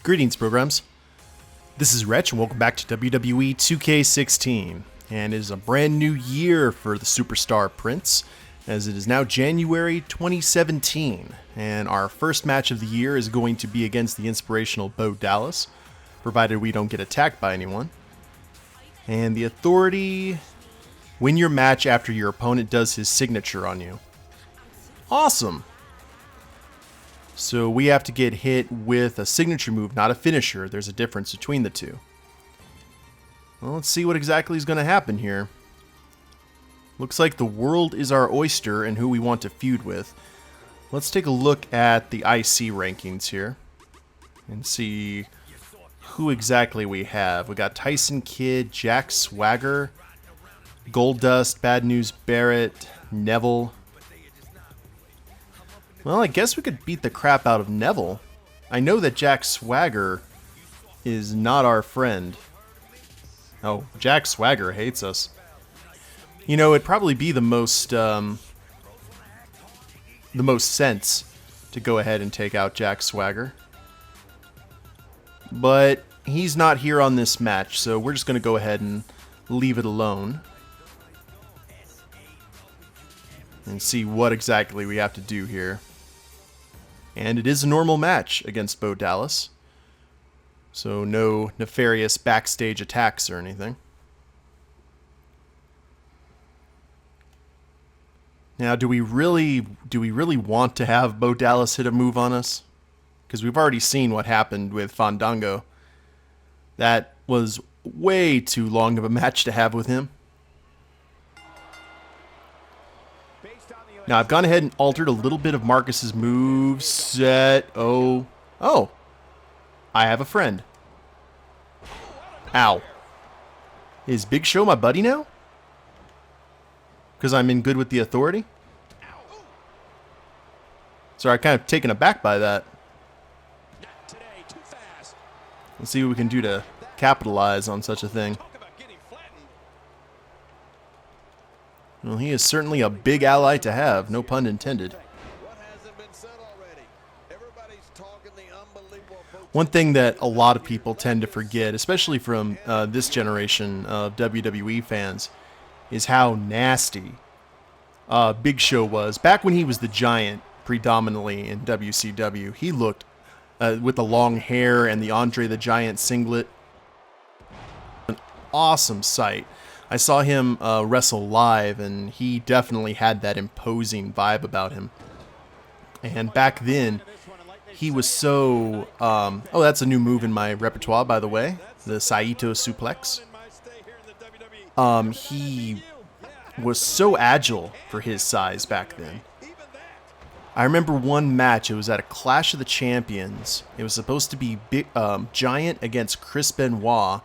Greetings, programs. This is Wretch, and welcome back to WWE 2K16. And it is a brand new year for the Superstar Prince, as it is now January 2017. And our first match of the year is going to be against the inspirational Bo Dallas, provided we don't get attacked by anyone. And the Authority, win your match after your opponent does his signature on you. Awesome! So we have to get hit with a signature move, not a finisher. There's a difference between the two. Well, let's see what exactly is going to happen here. Looks like the world is our oyster and who we want to feud with. Let's take a look at the IC rankings here and see who exactly we have. We got Tyson Kidd, Jack Swagger, Goldust, Bad News Barrett, Neville. Well, I guess we could beat the crap out of Neville. I know that Jack Swagger is not our friend. Oh, Jack Swagger hates us. You know, it'd probably be the most sense to go ahead and take out Jack Swagger. But he's not here on this match, so we're just going to go ahead and leave it alone. And see what exactly we have to do here. And it is a normal match against Bo Dallas. So no nefarious backstage attacks or anything. Now, do we really want to have Bo Dallas hit a move on us? Because we've already seen what happened with Fandango. That was way too long of a match to have with him. Now, I've gone ahead and altered a little bit of Marcus's move set. Oh, I have a friend. Ow. Is Big Show my buddy now? Because I'm in good with the Authority? Sorry, I'm kind of taken aback by that. Let's see what we can do to capitalize on such a thing. Well, he is certainly a big ally to have, no pun intended. One thing that a lot of people tend to forget, especially from this generation of WWE fans, is how nasty Big Show was. Back when he was the Giant, predominantly in WCW, he looked, with the long hair and the Andre the Giant singlet, an awesome sight. I saw him wrestle live, and he definitely had that imposing vibe about him. And back then, he was so... oh, that's a new move in my repertoire, by the way. The Saito suplex. He was so agile for his size back then. I remember one match, it was at a Clash of the Champions. It was supposed to be Giant against Chris Benoit.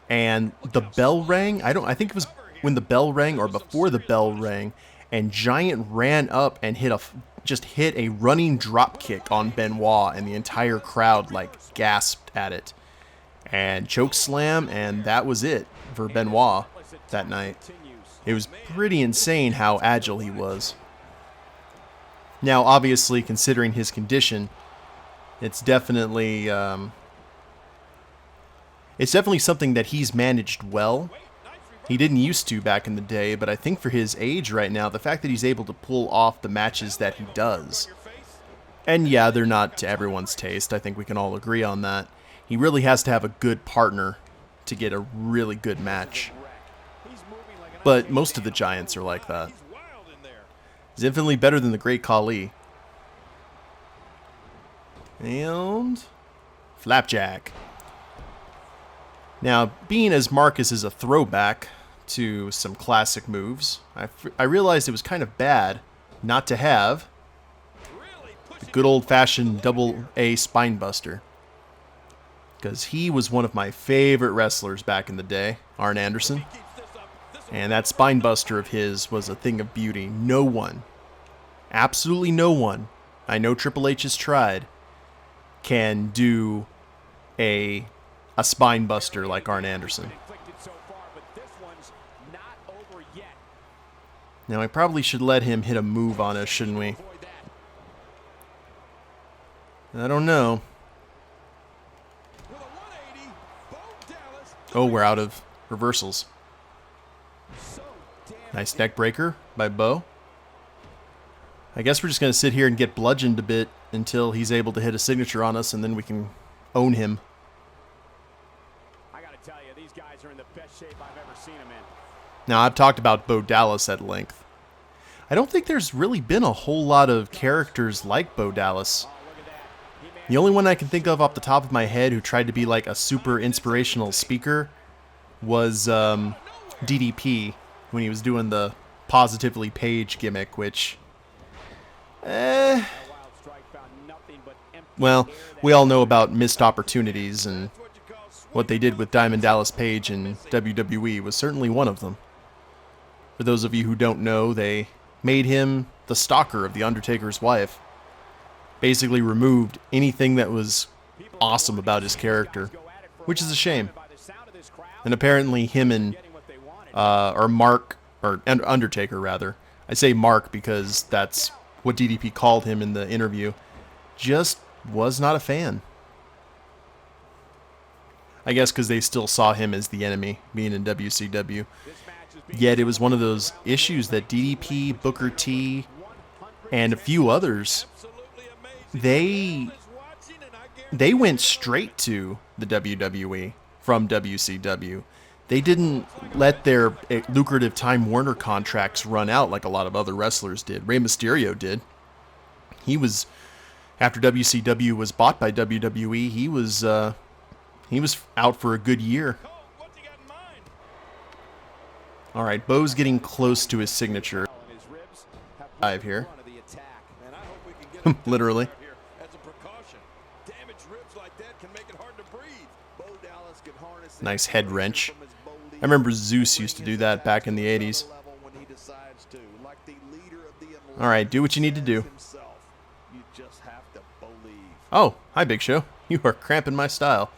And the bell rang. I think it was when the bell rang or before the bell rang, and Giant ran up and just hit a running drop kick on Benoit, and the entire crowd gasped at it. And choke slam, and that was it for Benoit that night. It was pretty insane how agile he was. Now, obviously, considering his condition, it's definitely something that he's managed well. He didn't used to back in the day, but I think for his age right now, the fact that he's able to pull off the matches that he does, and yeah, they're not to everyone's taste, I think we can all agree on that. He really has to have a good partner to get a really good match. But most of the Giants are like that. He's infinitely better than the Great Khali. And Flapjack. Now, being as Marcus is a throwback to some classic moves, I realized it was kind of bad not to have the good old-fashioned double-A spinebuster. Because he was one of my favorite wrestlers back in the day, Arn Anderson. And that spinebuster of his was a thing of beauty. No one, absolutely no one, I know Triple H has tried, can do a spine buster like Arn Anderson. Now, I probably should let him hit a move on us, shouldn't we? I don't know. Oh, we're out of reversals. Nice neck breaker by Bo. I guess we're just going to sit here and get bludgeoned a bit until he's able to hit a signature on us, and then we can own him. I got to tell you, these guys are in the best shape I've ever seen them in. Now, I've talked about Bo Dallas at length. I don't think there's really been a whole lot of characters like Bo Dallas. The only one I can think of off the top of my head who tried to be like a super inspirational speaker was DDP when he was doing the Positively Page gimmick, which... well, we all know about missed opportunities, and what they did with Diamond Dallas Page in WWE was certainly one of them. For those of you who don't know, they made him the stalker of The Undertaker's wife. Basically removed anything that was awesome about his character, which is a shame. And apparently him and, Undertaker rather. I say Mark because that's what DDP called him in the interview. Just was not a fan. I guess because they still saw him as the enemy, being in WCW. Yet it was one of those issues that DDP, Booker T, and a few others, they went straight to the WWE from WCW. They didn't let their lucrative Time Warner contracts run out like a lot of other wrestlers did. Rey Mysterio did. He was, after WCW was bought by WWE, he was out for a good year. All right, Bo's getting close to his signature. Dive here. Literally. Nice head wrench. I remember Zeus used to do that back in the 80s. All right, do what you need to do. Oh, hi, Big Show. You are cramping my style.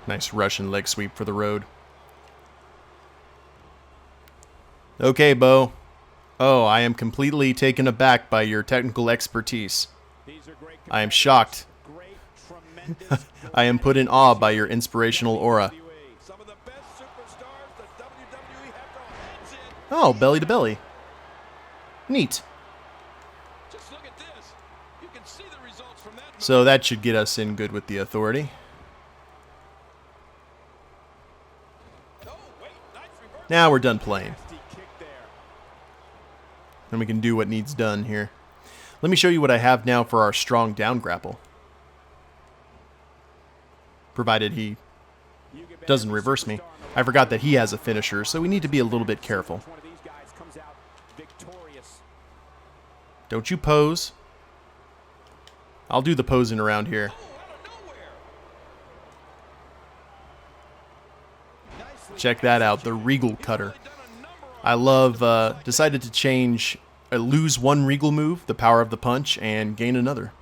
Nice Russian leg sweep for the road. Okay, Bo. Oh, I am completely taken aback by your technical expertise. I am shocked. I am put in awe by your inspirational aura. Oh, belly to belly. Neat. So that should get us in good with the Authority. Now we're done playing. And we can do what needs done here. Let me show you what I have now for our strong down grapple. Provided he doesn't reverse me. I forgot that he has a finisher, so we need to be a little bit careful. Don't you pose. I'll do the posing around here. Check that out, the Regal Cutter. I love, decided to change, lose one Regal move, the power of the punch, and gain another.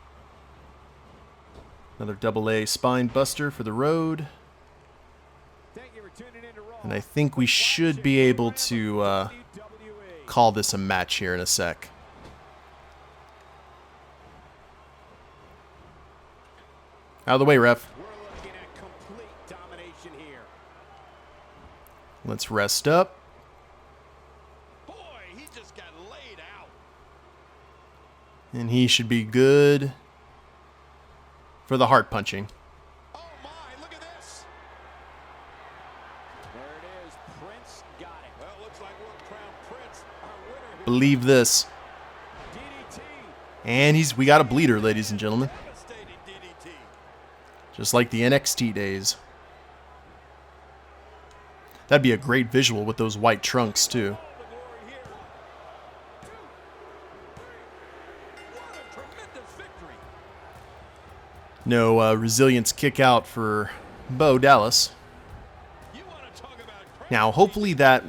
Another double-A spine buster for the road. And I think we should be able to call this a match here in a sec. Out of the way, ref. Let's rest up. Boy, he just got laid out. And he should be good for the heart punching. Oh my, look at this. There it is. Prince got it. Well, looks like we'll crown Prince our winner here. Believe this. DDT. And we got a bleeder, ladies and gentlemen. Devastating DDT. Just like the NXT days. That'd be a great visual with those white trunks, too. No resilience kick out for Bo Dallas. Now, hopefully that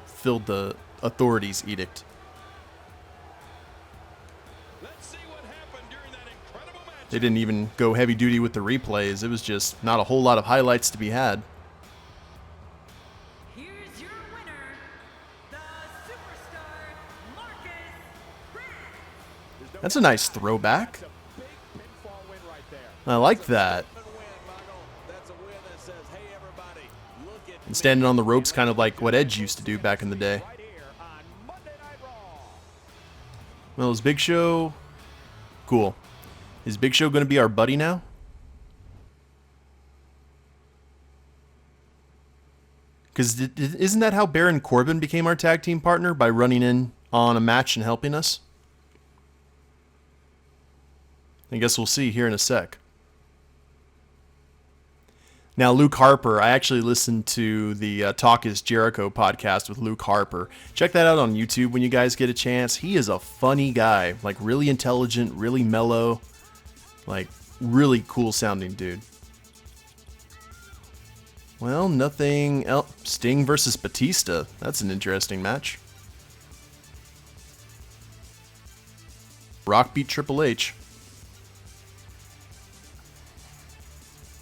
filled the Authority's edict. They didn't even go heavy duty with the replays. It was just not a whole lot of highlights to be had. That's a nice throwback. I like that. And standing on the ropes, kind of like what Edge used to do back in the day. Well, is Big Show... Cool. Is Big Show going to be our buddy now? Because isn't that how Baron Corbin became our tag team partner? By running in on a match and helping us? I guess we'll see here in a sec. Now, Luke Harper, I actually listened to the Talk is Jericho podcast with Luke Harper. Check that out on YouTube when you guys get a chance. He is a funny guy, like really intelligent, really mellow, like really cool sounding dude. Well, nothing else. Sting versus Batista. That's an interesting match. Rock beat Triple H.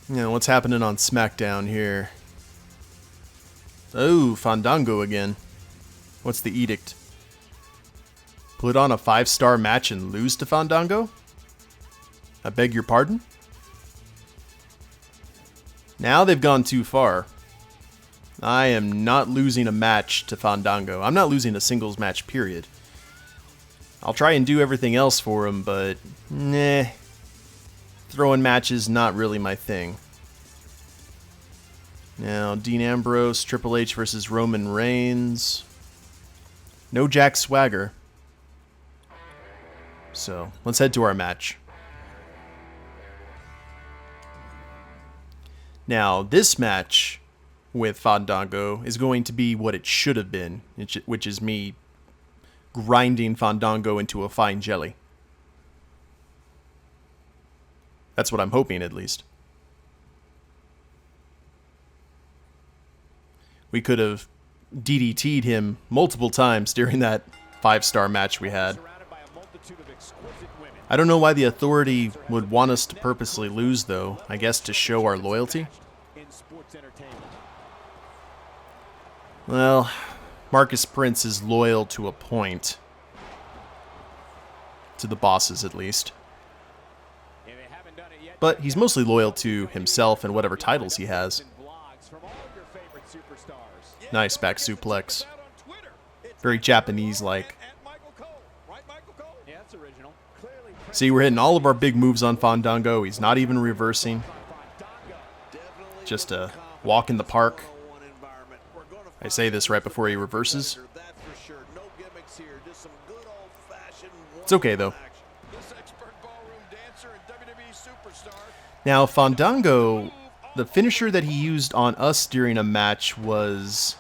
You know, what's happening on SmackDown here? Oh, Fandango again. What's the edict? Put on a 5-star match and lose to Fandango? I beg your pardon? Now they've gone too far. I am not losing a match to Fandango. I'm not losing a singles match, period. I'll try and do everything else for him, but nah. Throwing matches, not really my thing. Now, Dean Ambrose, Triple H versus Roman Reigns. No Jack Swagger. So, let's head to our match. Now, this match with Fandango is going to be what it should have been, which is me grinding Fandango into a fine jelly. That's what I'm hoping, at least. We could have DDT'd him multiple times during that 5-star match we had. I don't know why the Authority would want us to purposely lose, though. I guess to show our loyalty? Well, Marcus Prince is loyal to a point. To the bosses, at least. But he's mostly loyal to himself and whatever titles he has. Nice back suplex. Very Japanese-like. See, we're hitting all of our big moves on Fandango. He's not even reversing. Just a walk in the park. I say this right before he reverses. It's okay, though. Now, Fandango, the finisher that he used on us during a match was...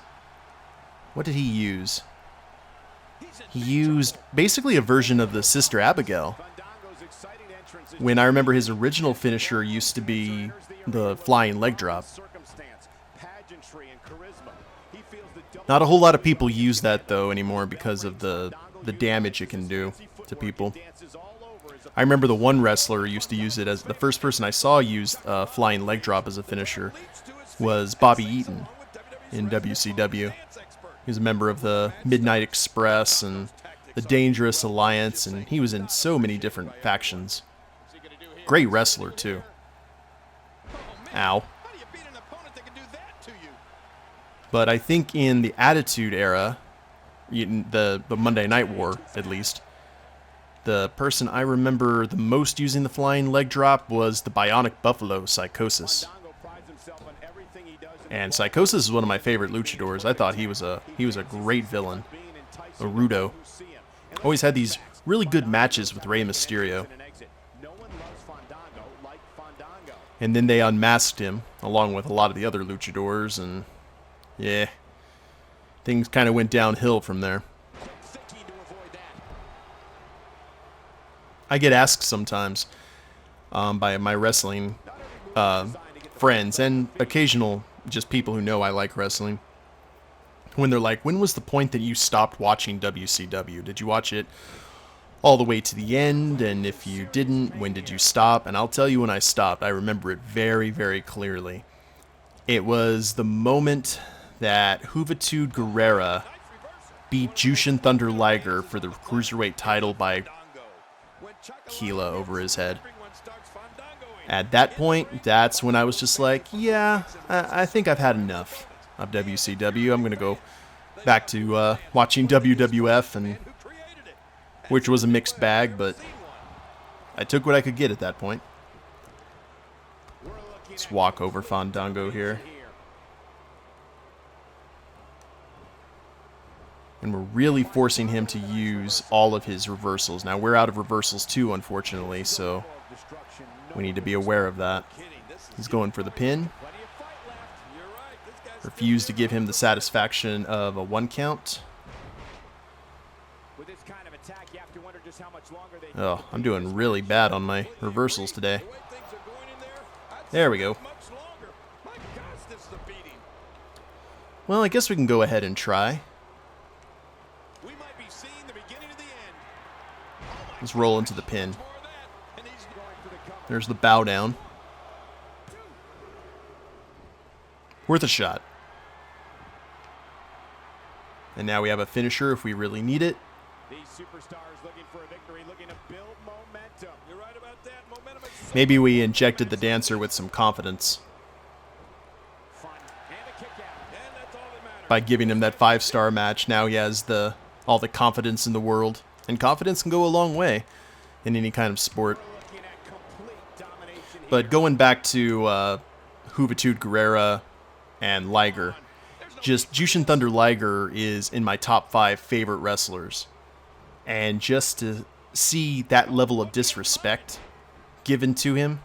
What did he use? He used basically a version of the Sister Abigail. When I remember his original finisher used to be the flying leg drop. Not a whole lot of people use that, though, anymore because of the damage it can do to people. I remember the one wrestler used to use it as the first person I saw use flying leg drop as a finisher was Bobby Eaton in WCW. He was a member of the Midnight Express and the Dangerous Alliance, and he was in so many different factions. Great wrestler, too. Ow. But I think in the Attitude Era, the Monday Night War, at least, the person I remember the most using the flying leg drop was the Bionic Buffalo, Psychosis. And Psychosis is one of my favorite luchadors. I thought he was a great villain. A Rudo. Always had these really good matches with Rey Mysterio. And then they unmasked him, along with a lot of the other luchadors, and yeah, things kind of went downhill from there. I get asked sometimes by my wrestling friends and occasional just people who know I like wrestling, when they're like, when was the point that you stopped watching WCW? Did you watch it all the way to the end? And if you didn't, when did you stop? And I'll tell you when I stopped. I remember it very, very clearly. It was the moment that Juventud Guerrera beat Jushin Thunder Liger for the Cruiserweight title by Gila over his head. At that point, that's when I was just like, yeah, I think I've had enough of WCW. I'm going to go back to watching WWF, and which was a mixed bag, but I took what I could get at that point. Let's walk over Fandango here. And we're really forcing him to use all of his reversals. Now, we're out of reversals too, unfortunately, so we need to be aware of that. He's going for the pin. Refuse to give him the satisfaction of a 1 count. Oh, I'm doing really bad on my reversals today. There we go. Well, I guess we can go ahead and try. Let's roll into the pin. There's the bow down. Worth a shot. And now we have a finisher if we really need it. Maybe we injected the dancer with some confidence by giving him that 5-star match. Now he has all the confidence in the world. And confidence can go a long way in any kind of sport. But going back to Juventud Guerrera and Liger, just Jushin Thunder Liger is in my top 5 favorite wrestlers. And just to see that level of disrespect given to him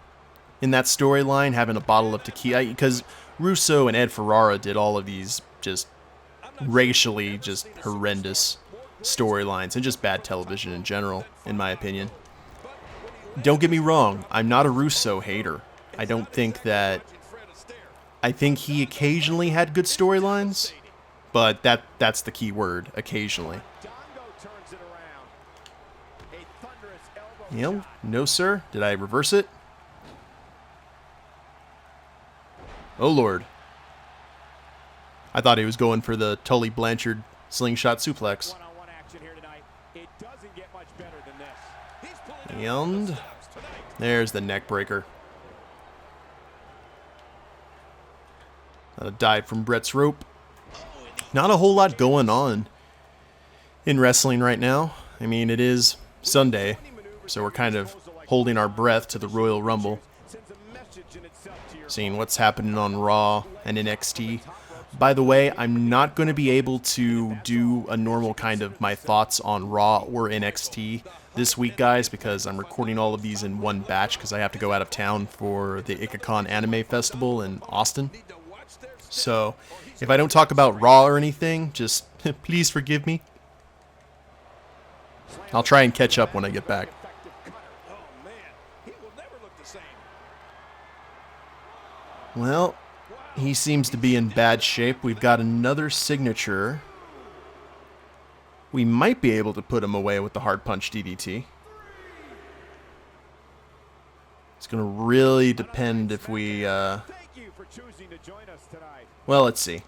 in that storyline, having a bottle of tequila, because Russo and Ed Ferrara did all of these just racially just horrendous storylines and just bad television in general, in my opinion. Don't get me wrong, I'm not a Russo hater. I think he occasionally had good storylines, but that's the key word, occasionally. No sir. Did I reverse it? Oh lord. I thought he was going for the Tully Blanchard slingshot suplex. And there's the neck breaker. A dive from Brett's rope. Not a whole lot going on in wrestling right now. I mean, it is Sunday, so we're kind of holding our breath to the Royal Rumble. Seeing what's happening on Raw and NXT. By the way, I'm not going to be able to do a normal kind of my thoughts on Raw or NXT this week, guys, because I'm recording all of these in one batch because I have to go out of town for the Ikakon Anime Festival in Austin. So, if I don't talk about Raw or anything, just please forgive me. I'll try and catch up when I get back. Well, he seems to be in bad shape. We've got another signature. We might be able to put him away with the hard punch DDT. It's going to really depend if we... Well, let's see.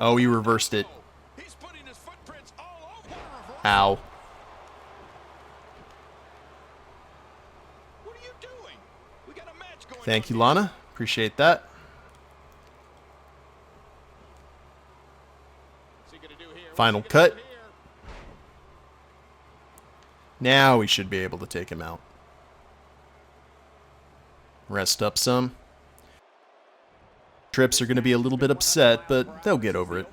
Oh, he reversed it. Ow. Thank you, Lana. Appreciate that. Final cut. Now we should be able to take him out. Rest up some. Trips are going to be a little bit upset, but they'll get over it.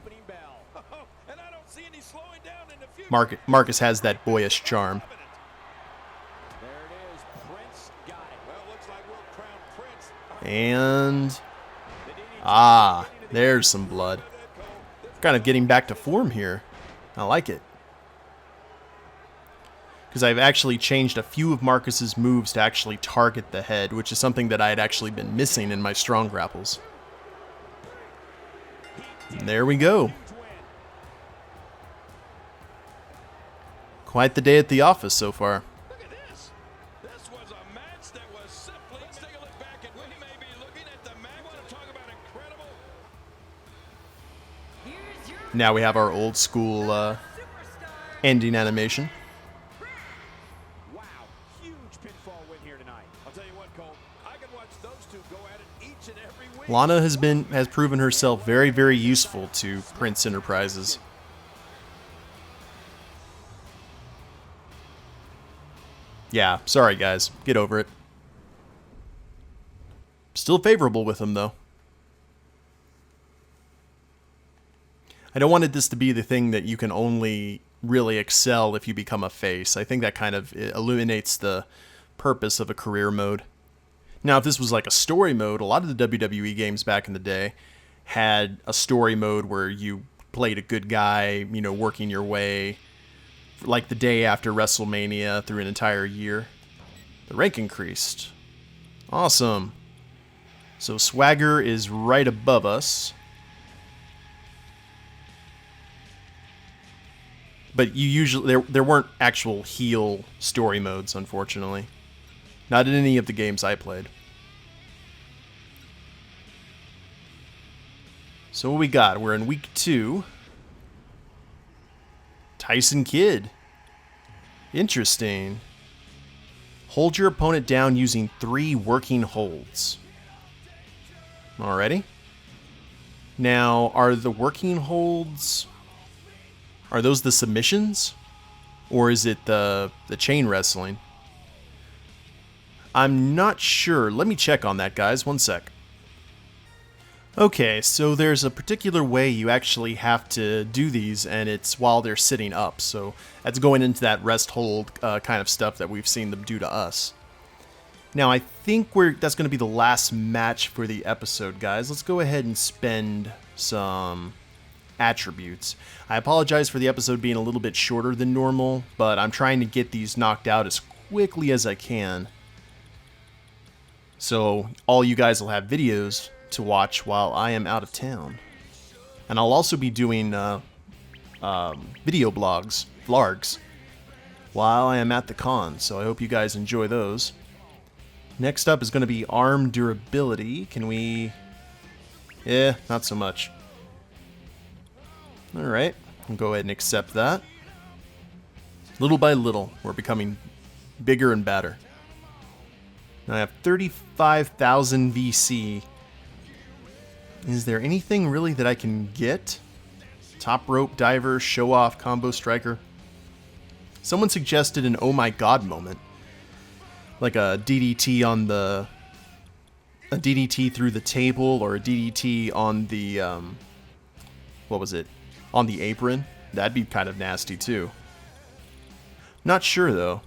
Marcus has that boyish charm. And... there's some blood. Kind of getting back to form here. I like it. Because I've actually changed a few of Marcus's moves to actually target the head, which is something that I had actually been missing in my strong grapples. And there we go. Quite the day at the office so far. Now we have our old school ending animation. Lana has proven herself very, very useful to Prince Enterprises. Yeah, sorry guys, get over it. Still favorable with him though. I don't want this to be the thing that you can only really excel if you become a face. I think that kind of eliminates the purpose of a career mode. Now, if this was like a story mode, a lot of the WWE games back in the day had a story mode where you played a good guy, you know, working your way like the day after WrestleMania through an entire year. The rank increased. Awesome. So Swagger is right above us. But you usually there weren't actual heel story modes, unfortunately. Not in any of the games I played. So what we got? We're in week 2. Tyson Kidd. Interesting. Hold your opponent down using 3 working holds. Alrighty. Now, are the working holds... Are those the submissions? Or is it the chain wrestling? I'm not sure. Let me check on that, guys. One sec. Okay, so there's a particular way you actually have to do these, and it's while they're sitting up. So that's going into that rest hold kind of stuff that we've seen them do to us. Now, I think that's going to be the last match for the episode, guys. Let's go ahead and spend some attributes. I apologize for the episode being a little bit shorter than normal, but I'm trying to get these knocked out as quickly as I can. So all you guys will have videos to watch while I am out of town. And I'll also be doing video blogs, vlogs, while I am at the con, so I hope you guys enjoy those. Next up is going to be arm durability. Can we... not so much. Alright, we'll go ahead and accept that. Little by little, we're becoming bigger and badder. Now I have 35,000 VC. Is there anything really that I can get? Top rope diver, show off, combo striker. Someone suggested an oh my god moment. Like a DDT on the... A DDT through the table, or a DDT on the... what was it? On the apron. That'd be kind of nasty too. Not sure though.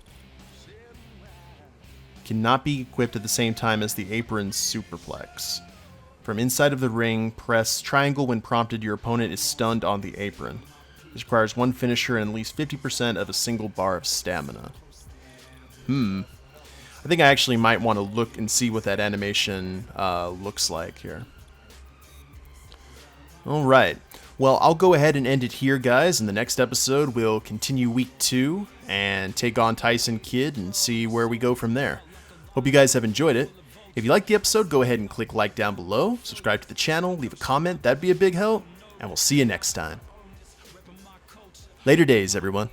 Cannot be equipped at the same time as the apron superplex. From inside of the ring, press triangle when prompted. Your opponent is stunned on the apron. This requires one finisher and at least 50% of a single bar of stamina. I think I actually might want to look and see what that animation looks like here. Alright. Well, I'll go ahead and end it here, guys. In the next episode, we'll continue week 2 and take on Tyson Kidd and see where we go from there. Hope you guys have enjoyed it. If you liked the episode, go ahead and click like down below, subscribe to the channel, leave a comment, that'd be a big help, and we'll see you next time. Later days, everyone.